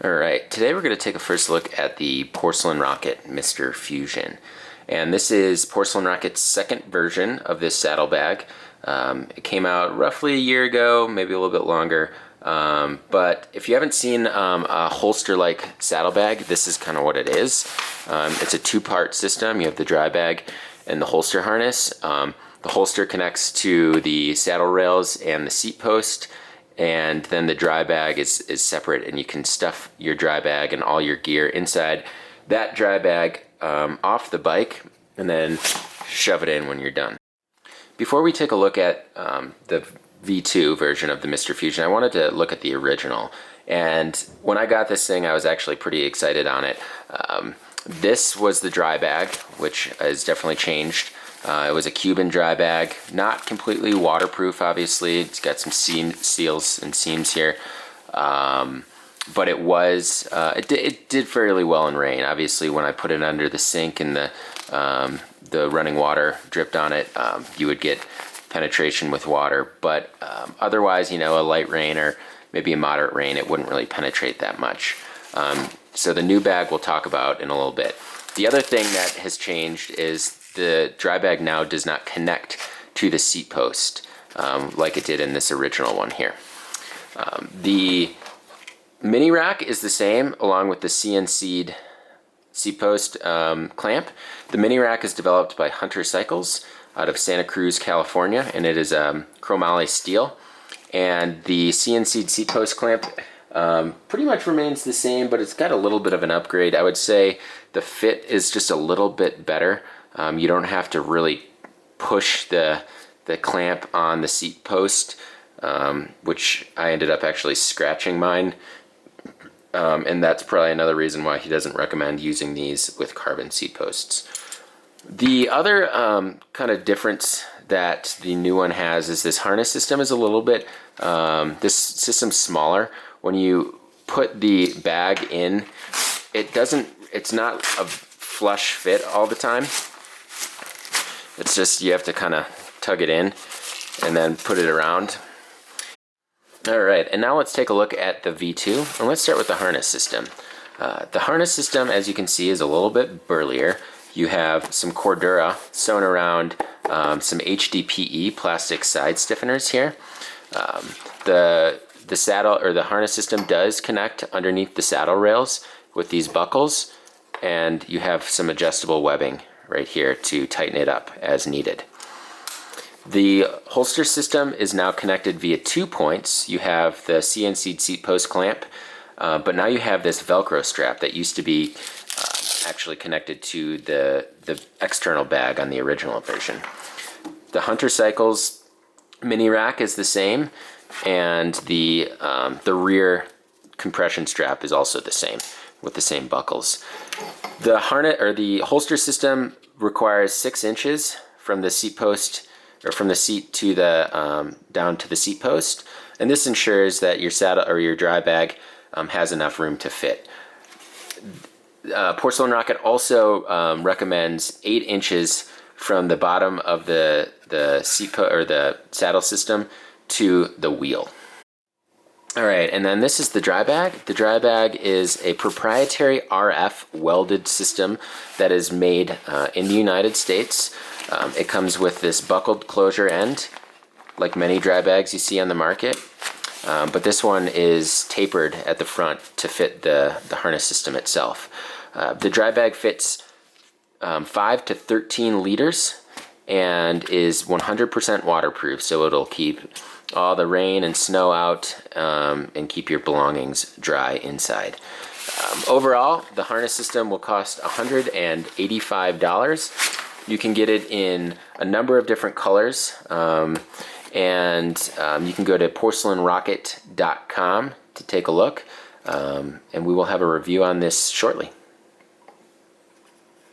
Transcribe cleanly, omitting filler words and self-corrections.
Alright, today we're going to take a first look at the Porcelain Rocket Mr. Fusion. And this is Porcelain Rocket's second version of this saddlebag. It came out roughly a year ago, maybe a little bit longer. But if you haven't seen a holster-like saddlebag, this is kind of what it is. It's a two-part system. You have the dry bag and the holster harness. The holster connects to the saddle rails and the seat post. And then the dry bag is separate, and you can stuff your dry bag and all your gear inside that dry bag off the bike and then shove it in when you're done. Before we take a look at the V2 version of the Mr. Fusion, I wanted to look at the original. And when I got this thing, I was actually pretty excited on it. This was the dry bag, which has definitely changed. It was a Cuban dry bag, not completely waterproof, obviously. It's got some seals and seams here, but it was it did fairly well in rain. Obviously, when I put it under the sink and the running water dripped on it, you would get penetration with water. But otherwise, you know, a light rain or maybe a moderate rain, it wouldn't really penetrate that much. So the new bag we'll talk about in a little bit. The other thing that has changed is the dry bag now does not connect to the seat post like it did in this original one here. The mini rack is the same along with the CNC'd seat post clamp. The mini rack is developed by Hunter Cycles out of Santa Cruz, California, and it is chromoly steel. And the CNC'd seat post clamp pretty much remains the same, but it's got a little bit of an upgrade. I would say the fit is just a little bit better. You don't have to really push the clamp on the seat post, which I ended up actually scratching mine. And that's probably another reason why he doesn't recommend using these with carbon seat posts. The other kind of difference that the new one has is this harness system is a little bit, this system's smaller. When you put the bag in, it's not a flush fit all the time. It's just you have to kind of tug it in and then put it around. Alright, and now let's take a look at the V2, and let's start with the harness system. The harness system, as you can see, is a little bit burlier. You have some Cordura sewn around some HDPE plastic side stiffeners here. The saddle or the harness system does connect underneath the saddle rails with these buckles, and you have some adjustable webbing right here to tighten it up as needed. The holster system is now connected via 2 points. You have the CNC'd seat post clamp, but now you have this Velcro strap that used to be actually connected to the external bag on the original version. The Hunter Cycles mini rack is the same, and the rear compression strap is also the same with the same buckles. The harness or the holster system requires 6 inches from the seat post or from the seat to the down to the seat post, and this ensures that your saddle or your dry bag has enough room to fit. Porcelain Rocket also recommends 8 inches from the bottom of the seat or the saddle system to the wheel. Alright, and then this is the dry bag. The dry bag is a proprietary RF welded system that is made in the United States. It comes with this buckled closure end, like many dry bags you see on the market. But this one is tapered at the front to fit the harness system itself. The dry bag fits 5 to 13 liters and is 100% waterproof, so it'll keep all the rain and snow out and keep your belongings dry inside. Overall, the harness system will cost $185. You can get it in a number of different colors, and you can go to porcelainrocket.com to take a look, and we will have a review on this shortly.